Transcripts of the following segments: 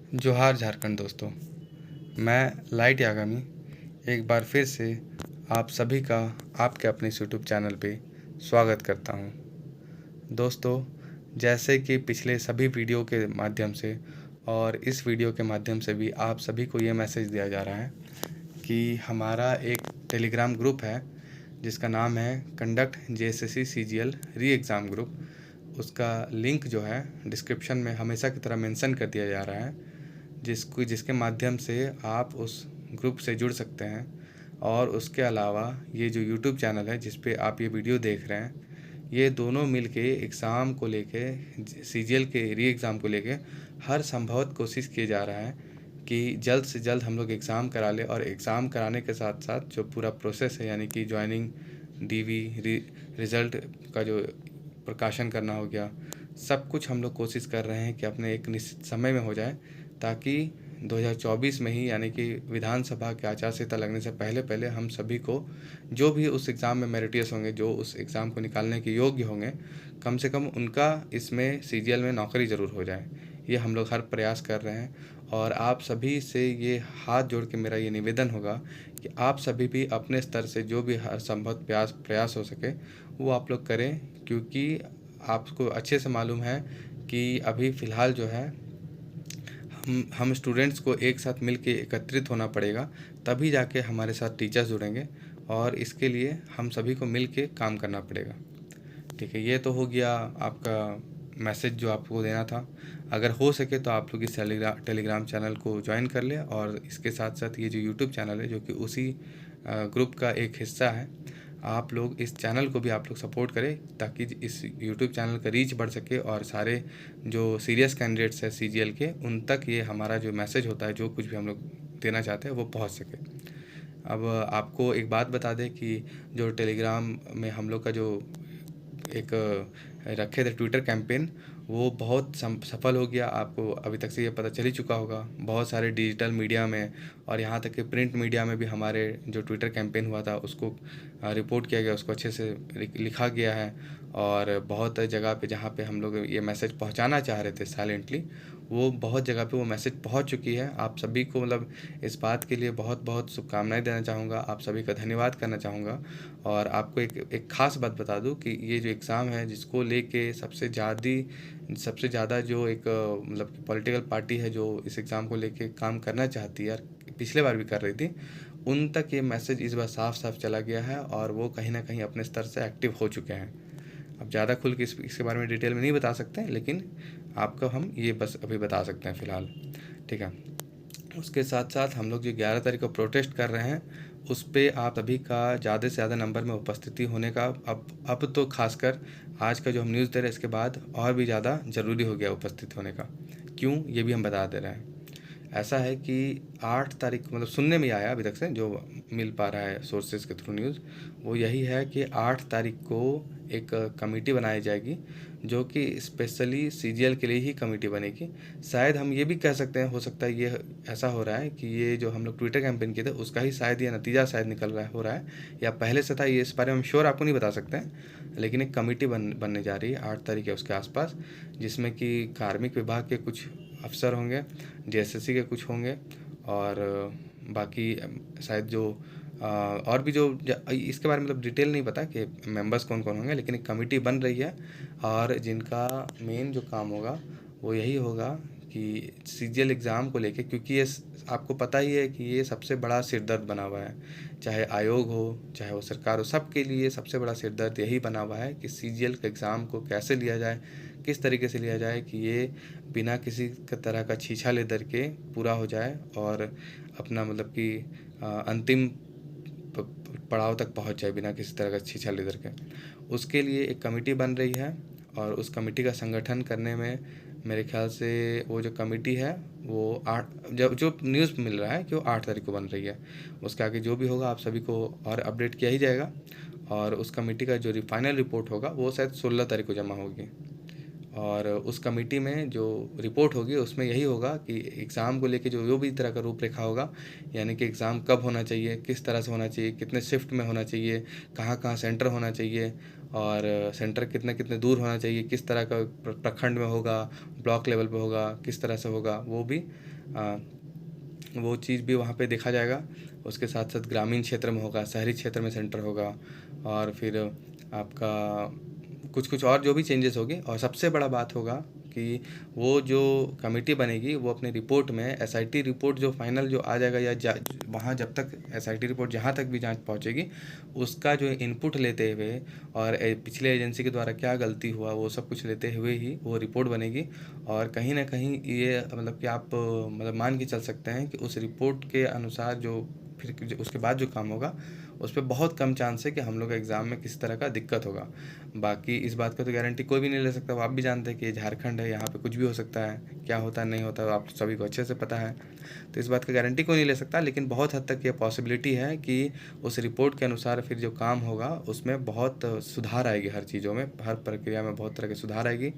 जोहार झारखंड दोस्तों। मैं लाइट यागामी एक बार फिर से आप सभी का आपके अपने यूट्यूब चैनल पे स्वागत करता हूं। दोस्तों, जैसे कि पिछले सभी वीडियो के माध्यम से और इस वीडियो के माध्यम से भी आप सभी को ये मैसेज दिया जा रहा है कि हमारा एक टेलीग्राम ग्रुप है जिसका नाम है कंडक्ट जेएसएससी सीजीएल री एग्ज़ाम ग्रुप। उसका लिंक जो है डिस्क्रिप्शन में हमेशा की तरह मेंशन कर दिया जा रहा है, जिसके माध्यम से आप उस ग्रुप से जुड़ सकते हैं। और उसके अलावा ये जो यूट्यूब चैनल है जिस पे आप ये वीडियो देख रहे हैं, ये दोनों मिलके एग्ज़ाम को लेके सीजीएल के री एग्ज़ाम को लेके हर संभव कोशिश किए जा रहा है कि जल्द से जल्द हम लोग एग्ज़ाम करा लें। और एग्ज़ाम कराने के साथ साथ जो पूरा प्रोसेस है, यानी कि ज्वाइनिंग, डीवी, रिज़ल्ट का जो प्रकाशन करना हो गया, सब कुछ हम लोग कोशिश कर रहे हैं कि अपने एक निश्चित समय में हो जाए, ताकि 2024 में ही, यानी कि विधानसभा के आचार संहिता लगने से पहले पहले हम सभी को, जो भी उस एग्ज़ाम में मेरिटियस होंगे, जो उस एग्ज़ाम को निकालने के योग्य होंगे, कम से कम उनका इसमें सीजीएल में नौकरी ज़रूर हो जाए। ये हम लोग हर प्रयास कर रहे हैं। और आप सभी से ये हाथ जोड़ के मेरा ये निवेदन होगा कि आप सभी भी अपने स्तर से जो भी हर संभव प्रयास हो सके वो आप लोग करें, क्योंकि आपको अच्छे से मालूम है कि अभी फ़िलहाल जो है हम स्टूडेंट्स को एक साथ मिल के एकत्रित होना पड़ेगा, तभी जाके हमारे साथ टीचर्स जुड़ेंगे। और इसके लिए हम सभी को मिल के काम करना पड़ेगा। ठीक है, ये तो हो गया आपका मैसेज जो आपको देना था। अगर हो सके तो आप लोग इस टेलीग्राम चैनल को ज्वाइन कर लें, और इसके साथ साथ ये जो यूट्यूब चैनल है जो कि उसी ग्रुप का एक हिस्सा है, आप लोग इस चैनल को भी आप लोग सपोर्ट करें, ताकि इस यूट्यूब चैनल का रीच बढ़ सके और सारे जो सीरियस कैंडिडेट्स हैं सीजीएल के, उन तक ये हमारा जो मैसेज होता है, जो कुछ भी हम लोग देना चाहते हैं, वो पहुंच सके। अब आपको एक बात बता दें कि जो टेलीग्राम में हम लोग का जो एक रखे थे ट्विटर कैंपेन, वो बहुत सफल हो गया। आपको अभी तक से ये पता चल ही चुका होगा। बहुत सारे डिजिटल मीडिया में और यहाँ तक कि प्रिंट मीडिया में भी हमारे जो ट्विटर कैंपेन हुआ था उसको रिपोर्ट किया गया, उसको अच्छे से लिखा गया है। और बहुत जगह पे जहाँ पे हम लोग ये मैसेज पहुँचाना चाह रहे थे साइलेंटली, वो बहुत जगह पे वो मैसेज पहुँच चुकी है। आप सभी को मतलब इस बात के लिए बहुत बहुत शुभकामनाएं देना चाहूँगा, आप सभी का धन्यवाद करना चाहूँगा। और आपको एक ख़ास बात बता दूं कि ये जो एग्ज़ाम है जिसको लेके सबसे ज़्यादा जो एक मतलब पॉलिटिकल पार्टी है जो इस एग्ज़ाम को लेके काम करना चाहती है, पिछले बार भी कर रही थी, उन तक ये मैसेज इस बार साफ साफ चला गया है और वो कहीं ना कहीं अपने स्तर से एक्टिव हो चुके हैं। अब ज़्यादा खुल के इसके बारे में डिटेल में नहीं बता सकते हैं, लेकिन आपको हम ये बस अभी बता सकते हैं फ़िलहाल। ठीक है, उसके साथ साथ हम लोग जो 11 तारीख को प्रोटेस्ट कर रहे हैं, उस पे आप सभी का ज़्यादा से ज़्यादा नंबर में उपस्थिति होने का अब तो खासकर आज का जो हम न्यूज़ दे रहे हैं इसके बाद और भी ज़्यादा ज़रूरी हो गया उपस्थित होने का। क्यों, ये भी हम बता दे रहे हैं। ऐसा है कि 8 तारीख, मतलब सुनने में आया अभी तक से जो मिल पा रहा है सोर्सेज के थ्रू न्यूज़, वो यही है कि 8 तारीख को एक कमेटी बनाई जाएगी जो कि स्पेशली सीजीएल के लिए ही कमेटी बनेगी। शायद हम ये भी कह सकते हैं, हो सकता है ये ऐसा हो रहा है कि ये जो हम लोग ट्विटर कैंपेन किए थे उसका ही शायद ये नतीजा शायद निकल रहा है, हो रहा है, या पहले से था, ये इस बारे में हम श्योर आपको नहीं बता सकते हैं। लेकिन एक कमेटी बनने जा रही है 8 तारीख है उसके आसपास, जिसमें कि कार्मिक विभाग के कुछ अफसर होंगे, जेएसएससी के कुछ होंगे, और बाकी शायद जो और भी जो इसके बारे में मतलब डिटेल नहीं पता कि मेंबर्स कौन कौन होंगे, लेकिन एक कमेटी बन रही है। और जिनका मेन जो काम होगा वो यही होगा कि सीजीएल एग्ज़ाम को लेके, क्योंकि ये आपको पता ही है कि ये सबसे बड़ा सिरदर्द बना हुआ है, चाहे आयोग हो चाहे वो सरकार हो, सबके लिए सबसे बड़ा सिरदर्द यही बना हुआ है कि सीजीएल के एग्ज़ाम को कैसे लिया जाए, किस तरीके से लिया जाए कि ये बिना किसी तरह का छीछा दर के पूरा हो जाए और अपना मतलब कि अंतिम पड़ाव तक पहुंच जाए बिना किसी तरह का छीछा लेदर के। उसके लिए एक कमेटी बन रही है, और उस कमेटी का संगठन करने में मेरे ख्याल से वो जो कमेटी है वो 8, जब जो न्यूज़ मिल रहा है कि वो 8 तारीख को बन रही है। उसके आगे जो भी होगा आप सभी को और अपडेट किया ही जाएगा। और उस कमेटी का जो फाइनल रिपोर्ट होगा वो शायद 16 तारीख को जमा होगी। और उस कमेटी में जो रिपोर्ट होगी उसमें यही होगा कि एग्ज़ाम को लेके जो भी तरह का रूपरेखा होगा, यानी कि एग्ज़ाम कब होना चाहिए, किस तरह से होना चाहिए, कितने शिफ्ट में होना चाहिए, कहाँ कहाँ सेंटर होना चाहिए, और सेंटर कितने कितने दूर होना चाहिए, किस तरह का प्रखंड में होगा, ब्लॉक लेवल पे होगा, किस तरह से होगा, वो चीज़ भी वहाँ पे देखा जाएगा। उसके साथ साथ ग्रामीण क्षेत्र में होगा, शहरी क्षेत्र में सेंटर होगा, और फिर आपका कुछ कुछ और जो भी चेंजेस होगी। और सबसे बड़ा बात होगा कि वो जो कमेटी बनेगी वो अपनी रिपोर्ट में एसआईटी रिपोर्ट जो फाइनल जो आ जाएगा, या वहाँ जब तक एसआईटी रिपोर्ट जहाँ तक भी जांच पहुँचेगी उसका जो इनपुट लेते हुए, और पिछले एजेंसी के द्वारा क्या गलती हुआ वो सब कुछ लेते हुए ही वो रिपोर्ट बनेगी। और कहीं ना कहीं ये मतलब कि आप मतलब मान के चल सकते हैं कि उस रिपोर्ट के अनुसार जो फिर उसके बाद जो काम होगा उस पर बहुत कम चांस है कि हम लोग एग्ज़ाम में किसी तरह का दिक्कत होगा। बाकी इस बात का तो गारंटी कोई भी नहीं ले सकता। वो आप भी जानते हैं कि ये झारखंड है, यहाँ पे कुछ भी हो सकता है, क्या होता है नहीं होता है आप सभी को अच्छे से पता है। तो इस बात का गारंटी कोई नहीं ले सकता, लेकिन बहुत हद तक ये पॉसिबिलिटी है कि उस रिपोर्ट के अनुसार फिर जो काम होगा उसमें बहुत सुधार आएगी, हर चीज़ों में, हर प्रक्रिया में बहुत तरह के सुधार आएगी।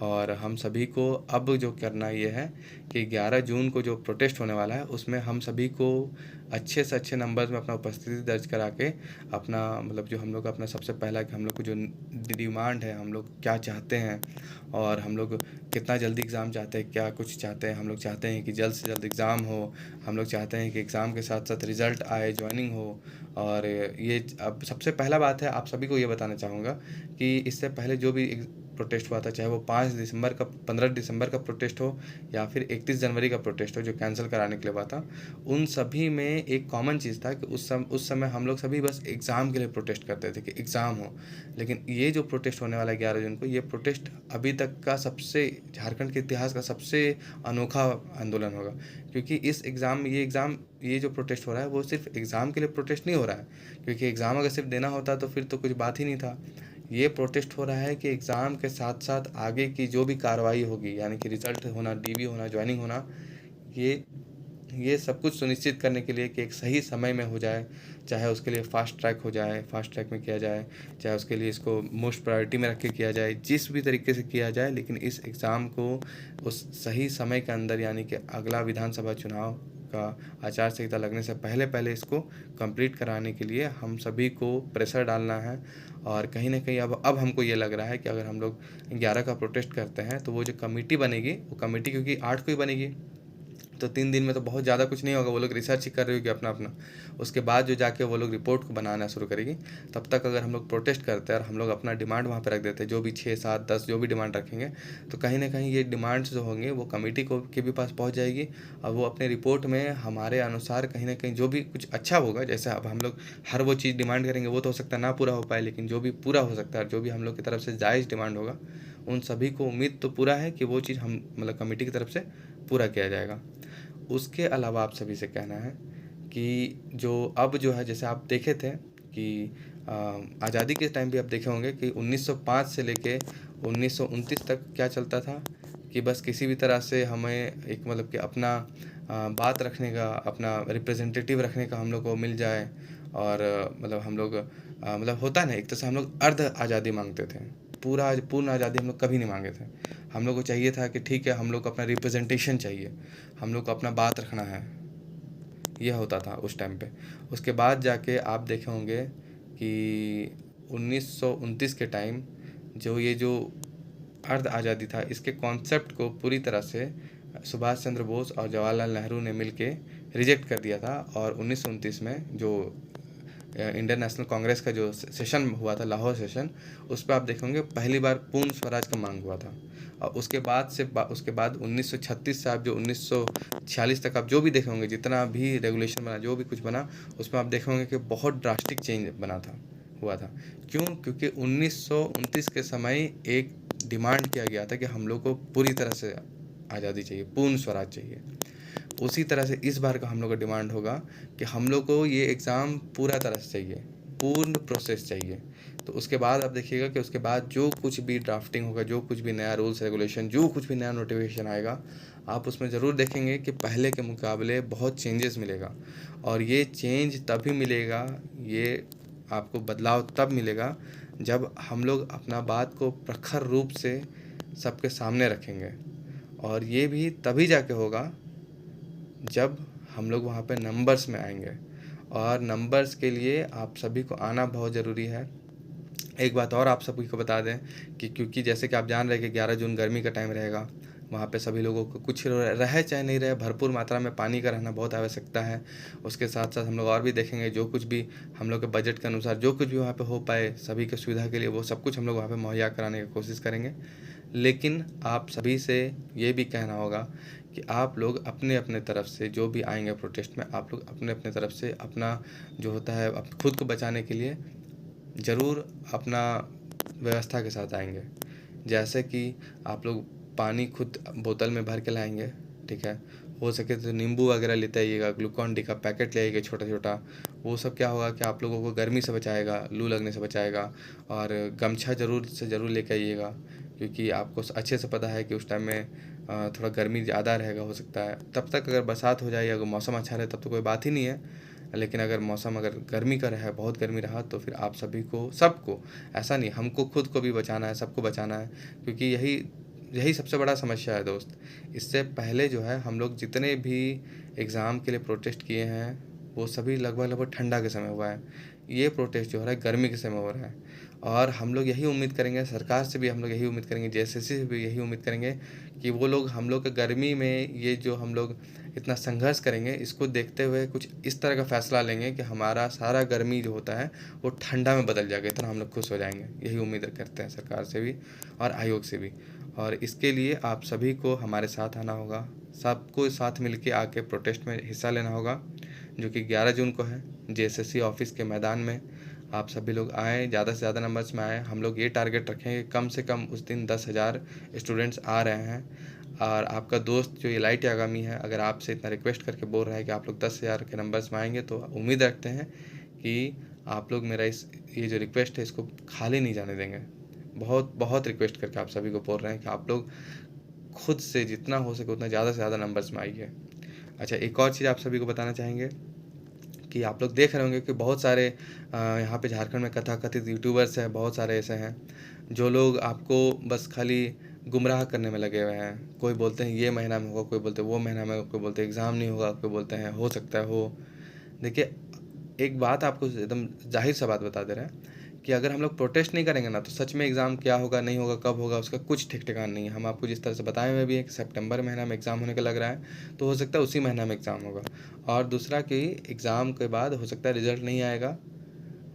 और हम सभी को अब जो करना ये है कि 11 जून को जो प्रोटेस्ट होने वाला है उसमें हम सभी को अच्छे से अच्छे नंबर्स में अपना उपस्थिति दर्ज करा के अपना मतलब जो हम लोग अपना सबसे पहला कि हम लोग को जो डिमांड है, हम लोग क्या चाहते हैं और हम लोग कितना जल्दी एग्ज़ाम चाहते हैं, क्या कुछ चाहते हैं। हम लोग चाहते हैं कि जल्द से जल्द एग्ज़ाम हो, हम लोग चाहते हैं कि एग्ज़ाम के साथ साथ रिज़ल्ट आए, ज्वाइनिंग हो। और ये अब सबसे पहला बात है, आप सभी को ये बताना चाहूँगा कि इससे पहले जो भी प्रोटेस्ट हुआ था, चाहे वो 5 दिसंबर का 15 दिसंबर का प्रोटेस्ट हो या फिर 31 जनवरी का प्रोटेस्ट हो जो कैंसिल कराने के लिए हुआ था, उन सभी में एक कॉमन चीज़ था कि उस समय हम लोग सभी बस एग्ज़ाम के लिए प्रोटेस्ट करते थे कि एग्ज़ाम हो। लेकिन ये जो प्रोटेस्ट होने वाला है 11 जून को, ये प्रोटेस्ट अभी तक का सबसे झारखंड के इतिहास का सबसे अनोखा आंदोलन होगा। क्योंकि ये जो प्रोटेस्ट हो रहा है वो सिर्फ एग्ज़ाम के लिए प्रोटेस्ट नहीं हो रहा है, क्योंकि एग्ज़ाम अगर सिर्फ देना होता तो फिर तो कुछ बात ही नहीं था। ये प्रोटेस्ट हो रहा है कि एग्ज़ाम के साथ साथ आगे की जो भी कार्रवाई होगी, यानी कि रिज़ल्ट होना, डीबी होना, ज्वाइनिंग होना, ये ये सब कुछ सुनिश्चित करने के लिए कि एक सही समय में हो जाए। चाहे उसके लिए फ़ास्ट ट्रैक हो जाए, फ़ास्ट ट्रैक में किया जाए, चाहे उसके लिए इसको मोस्ट प्रायोरिटी में रख के किया जाए, जिस भी तरीके से किया जाए, लेकिन इस एग्ज़ाम को उस सही समय के अंदर, यानी कि अगला विधानसभा चुनाव का आचार संहिता लगने से पहले पहले इसको कंप्लीट कराने के लिए हम सभी को प्रेशर डालना है। और कहीं ना कहीं अब हमको ये लग रहा है कि अगर हम लोग 11 का प्रोटेस्ट करते हैं तो वो जो कमेटी बनेगी, वो कमेटी क्योंकि 8 को ही बनेगी, तो 3 दिन में तो बहुत ज़्यादा कुछ नहीं होगा, वो लोग रिसर्च ही कर रही होगी अपना अपना। उसके बाद जो जाके वो लोग रिपोर्ट को बनाना शुरू करेगी। तब तक अगर हम लोग प्रोटेस्ट करते हैं और हम लोग अपना डिमांड वहाँ पे रख देते हैं, जो भी 6 7 10 जो भी डिमांड रखेंगे, तो कहीं ना कहीं ये डिमांड्स जो होंगे वो कमेटी को के भी पास पहुँच जाएगी। और वो अपने रिपोर्ट में हमारे अनुसार कहीं ना कहीं जो भी कुछ अच्छा होगा, जैसे अब हम लोग हर वो चीज़ डिमांड करेंगे वो तो हो सकता है ना पूरा हो पाए, लेकिन जो भी पूरा हो सकता है, जो भी हम लोग की तरफ से जायज़ डिमांड होगा, उन सभी को उम्मीद तो पूरा है कि वो चीज़ हम मतलब कमेटी की तरफ से पूरा किया जाएगा। उसके अलावा आप सभी से कहना है कि जो अब जो है, जैसे आप देखे थे कि आज़ादी के टाइम भी आप देखे होंगे कि 1905 से लेके 1929 तक क्या चलता था कि बस किसी भी तरह से हमें एक मतलब कि अपना बात रखने का, अपना रिप्रेजेंटेटिव रखने का हम लोग को मिल जाए। और मतलब हम लोग मतलब होता है ना, एक तरह से हम लोग अर्ध आज़ादी मांगते थे, पूर्ण आज़ादी हम लोग कभी नहीं मांगे थे। हम लोग को चाहिए था कि ठीक है, हम लोग को अपना रिप्रेजेंटेशन चाहिए, हम लोग को अपना बात रखना है, ये होता था उस टाइम पे। उसके बाद जाके आप देखे होंगे कि 1929 के टाइम जो अर्ध आज़ादी था, इसके कॉन्सेप्ट को पूरी तरह से सुभाष चंद्र बोस और जवाहरलाल नेहरू ने मिलके रिजेक्ट कर दिया था। और 1929 में जो इंडियन नेशनल कांग्रेस का जो सेशन हुआ था, लाहौर सेशन, उस पर आप देखेंगे पहली बार पूर्ण स्वराज का मांग हुआ था। और उसके बाद 1936 से आप जो 1946 तक आप जो भी देखे होंगे, जितना भी रेगुलेशन बना, जो भी कुछ बना, उसमें आप देखे होंगे कि बहुत ड्रास्टिक चेंज हुआ था। क्यों? क्योंकि 1929 के समय एक डिमांड किया गया था कि हम लोग को पूरी तरह से आज़ादी चाहिए, पूर्ण स्वराज चाहिए। उसी तरह से इस बार का हम लोग का डिमांड होगा कि हम लोग को ये एग्ज़ाम पूरा तरह से चाहिए, पूर्ण प्रोसेस चाहिए। तो उसके बाद आप देखिएगा कि उसके बाद जो कुछ भी ड्राफ्टिंग होगा, जो कुछ भी नया रूल्स रेगुलेशन, जो कुछ भी नया नोटिफिकेशन आएगा, आप उसमें ज़रूर देखेंगे कि पहले के मुकाबले बहुत चेंजेस मिलेगा। और ये चेंज तभी मिलेगा, ये आपको बदलाव तब मिलेगा जब हम लोग अपना बात को प्रखर रूप से सबके सामने रखेंगे। और ये भी तभी जाके होगा जब हम लोग वहाँ पे नंबर्स में आएंगे, और नंबर्स के लिए आप सभी को आना बहुत ज़रूरी है। एक बात और आप सभी को बता दें कि क्योंकि जैसे कि आप जान रहे हैं कि 11 जून गर्मी का टाइम रहेगा, वहाँ पे सभी लोगों को कुछ रहे चाहे नहीं रहे, भरपूर मात्रा में पानी का रहना बहुत आवश्यकता है। उसके साथ साथ हम लोग और भी देखेंगे, जो कुछ भी हम लोग के बजट के अनुसार जो कुछ भी वहाँ पे हो पाए सभी की सुविधा के लिए, वो सब कुछ हम लोग वहाँ पे मुहैया कराने की कोशिश करेंगे। लेकिन आप सभी से ये भी कहना होगा कि आप लोग अपने अपने तरफ से जो भी आएंगे प्रोटेस्ट में, आप लोग अपने अपने तरफ से अपना जो होता है खुद को बचाने के लिए ज़रूर अपना व्यवस्था के साथ आएंगे। जैसे कि आप लोग पानी खुद बोतल में भर के लाएंगे, ठीक है। हो सके तो नींबू वगैरह लेते आइएगा, ग्लूकॉन डी का पैकेट ले आइएगा छोटा छोटा। वो सब क्या होगा कि आप लोगों को गर्मी से बचाएगा, लू लगने से बचाएगा। और गमछा ज़रूर से ज़रूर लेके आइएगा, क्योंकि आपको अच्छे से पता है कि उस टाइम में थोड़ा गर्मी ज़्यादा रहेगा, हो सकता है। तब तक अगर बरसात हो जाए या अगर मौसम अच्छा रहे तब तो कोई बात ही नहीं है, लेकिन अगर मौसम अगर गर्मी का रहा, बहुत गर्मी रहा, तो फिर आप सभी को, सबको, ऐसा नहीं हमको खुद को भी बचाना है, सबको बचाना है। क्योंकि यही यही सबसे बड़ा समस्या है दोस्त। इससे पहले जो है हम लोग जितने भी एग्ज़ाम के लिए प्रोटेस्ट किए हैं वो सभी लगभग लगभग ठंडा के समय हुआ है। ये प्रोटेस्ट जो हो रहा है गर्मी के समय हो रहा है। और हम लोग यही उम्मीद करेंगे, सरकार से भी हम लोग यही उम्मीद करेंगे, जेएसएससी से भी यही उम्मीद करेंगे कि वो लोग हम लोग के गर्मी में ये जो हम लोग इतना संघर्ष करेंगे, इसको देखते हुए कुछ इस तरह का फैसला लेंगे कि हमारा सारा गर्मी जो होता है वो ठंडा में बदल जाएगा, इतना हम लोग खुश हो जाएंगे। यही उम्मीद करते हैं सरकार से भी और आयोग से भी। और इसके लिए आप सभी को हमारे साथ आना होगा, सबको साथ मिलके आके प्रोटेस्ट में हिस्सा लेना होगा, जो कि 11 जून को है, जेएसएससी ऑफिस के मैदान में। आप सभी लोग आएँ, ज़्यादा से ज़्यादा नंबर्स में आएँ। हम लोग ये टारगेट रखेंगे कम से कम उस दिन 10,000 स्टूडेंट्स आ रहे हैं। और आपका दोस्त जो ये लाइट यागामी है, अगर आपसे इतना रिक्वेस्ट करके बोल रहा है कि आप लोग 10,000 के नंबर्स में आएंगे, तो उम्मीद रखते हैं कि आप लोग मेरा ये जो रिक्वेस्ट है इसको खाली नहीं जाने देंगे। बहुत बहुत रिक्वेस्ट करके आप सभी को बोल रहे हैं कि आप लोग खुद से जितना हो सके उतना ज़्यादा से ज़्यादा नंबर्स में आइए। अच्छा, एक और चीज़ आप सभी को बताना चाहेंगे कि आप लोग देख रहे होंगे कि बहुत सारे यहाँ पे झारखंड में कथाकथित यूट्यूबर्स हैं, बहुत सारे ऐसे हैं जो लोग आपको बस खाली गुमराह करने में लगे हुए हैं। कोई बोलते हैं ये महीना में होगा, कोई बोलते हैं वो महीना में होगा, कोई बोलते हैं एग्ज़ाम नहीं होगा, कोई बोलते हैं हो सकता है हो। देखिए, एक बात आपको एकदम जाहिर सा बात बता दे रहे हैं कि अगर हम लोग प्रोटेस्ट नहीं करेंगे ना, तो सच में एग्ज़ाम क्या होगा, नहीं होगा, कब होगा, उसका कुछ ठीक ठिकाना नहीं है। हम आपको जिस तरह से बताए हुए भी हैं कि सितंबर महीना में एग्ज़ाम होने का लग रहा है, तो हो सकता है उसी महीना में एग्ज़ाम होगा। और दूसरा कि एग्ज़ाम के बाद हो सकता है रिज़ल्ट नहीं आएगा,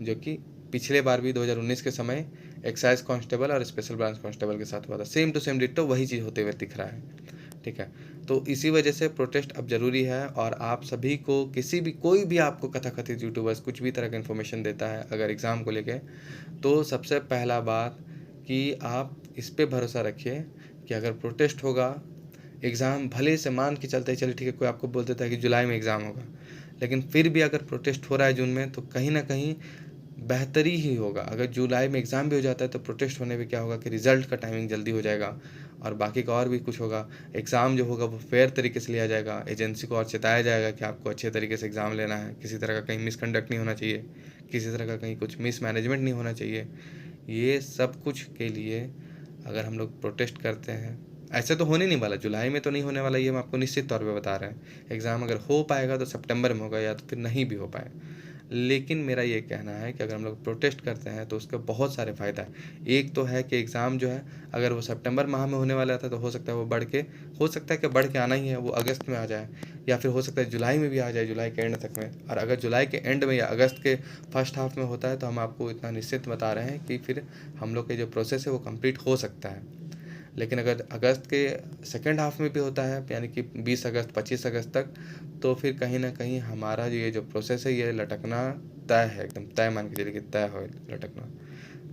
जो कि पिछले बार भी 2019 के समय एक्साइज कांस्टेबल और स्पेशल ब्रांच कांस्टेबल के साथ हुआ था। सेम टू सेम डिट्टो वही चीज़ होते हुए दिख रहा है, ठीक है। तो इसी वजह से प्रोटेस्ट अब ज़रूरी है। और आप सभी को कोई भी आपको कथाकथित यूट्यूबर्स कुछ भी तरह का इन्फॉर्मेशन देता है अगर एग्ज़ाम को लेके, तो सबसे पहला बात कि आप इस पे भरोसा रखिए कि अगर प्रोटेस्ट होगा, एग्ज़ाम भले से मान के चलते चलिए, ठीक है, कोई आपको बोल देता है कि जुलाई में एग्ज़ाम होगा, लेकिन फिर भी अगर प्रोटेस्ट हो रहा है जून में, तो कहीं ना कहीं बेहतरी ही होगा। अगर जुलाई में एग्ज़ाम भी हो जाता है तो प्रोटेस्ट होने पे क्या होगा कि रिज़ल्ट का टाइमिंग जल्दी हो जाएगा, और बाकी का और भी कुछ होगा। एग्ज़ाम जो होगा वो फेयर तरीके से लिया जाएगा, एजेंसी को और चेताया जाएगा कि आपको अच्छे तरीके से एग्ज़ाम लेना है, किसी तरह का कहीं मिसकंडक्ट नहीं होना चाहिए, किसी तरह का कहीं कुछ मिसमैनेजमेंट नहीं होना चाहिए। ये सब कुछ के लिए अगर हम लोग प्रोटेस्ट करते हैं, ऐसे तो होने नहीं वाला, जुलाई में तो नहीं होने वाला, ये हम आपको निश्चित तौर पे बता रहे हैं। एग्ज़ाम अगर हो पाएगा तो सितंबर में होगा, या तो फिर नहीं भी हो पाए। लेकिन मेरा ये कहना है कि अगर हम लोग प्रोटेस्ट करते हैं तो उसके बहुत सारे फ़ायदा है। एक तो है कि एग्ज़ाम जो है, अगर वो सितंबर माह में होने वाला था तो हो सकता है वो हो सकता है कि बढ़ के आना ही है, वो अगस्त में आ जाए, या फिर हो सकता है जुलाई में भी आ जाए, जुलाई के एंड तक में। और अगर जुलाई के एंड में या अगस्त के फर्स्ट हाफ में होता है तो हम आपको इतना निश्चित बता रहे हैं कि फिर हम लोग के जो प्रोसेस है वो कंप्लीट हो सकता है। लेकिन अगर अगस्त के सेकेंड हाफ में भी होता है, यानी कि 20 अगस्त 25 अगस्त तक, तो फिर कहीं ना कहीं हमारा ये जो प्रोसेस है ये लटकना तय है, एकदम तय मान के चलिए कि तय हो लटकना।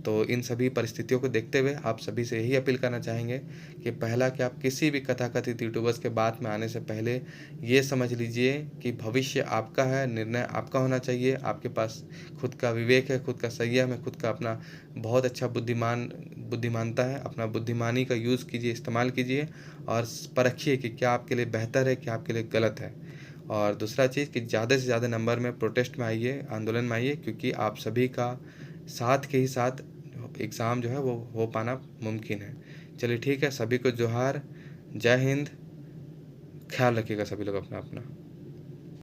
तो इन सभी परिस्थितियों को देखते हुए आप सभी से यही अपील करना चाहेंगे कि पहला कि आप किसी भी कथाकथित यूट्यूबर्स के बात में आने से पहले ये समझ लीजिए कि भविष्य आपका है, निर्णय आपका होना चाहिए। आपके पास खुद का विवेक है, खुद का संयम है, खुद का अपना बहुत अच्छा बुद्धिमानता है। अपना बुद्धिमानी का यूज़ कीजिए, इस्तेमाल कीजिए, और परखिए कि क्या आपके लिए बेहतर है, क्या आपके लिए गलत है। और दूसरा चीज़ कि ज़्यादा से ज़्यादा नंबर में प्रोटेस्ट में आइए, आंदोलन में आइए, क्योंकि आप सभी का साथ के ही साथ एग्ज़ाम जो है वो हो पाना मुमकिन है। चलिए ठीक है, सभी को जोहार, जय हिंद, ख्याल रखिएगा सभी लोग अपना अपना।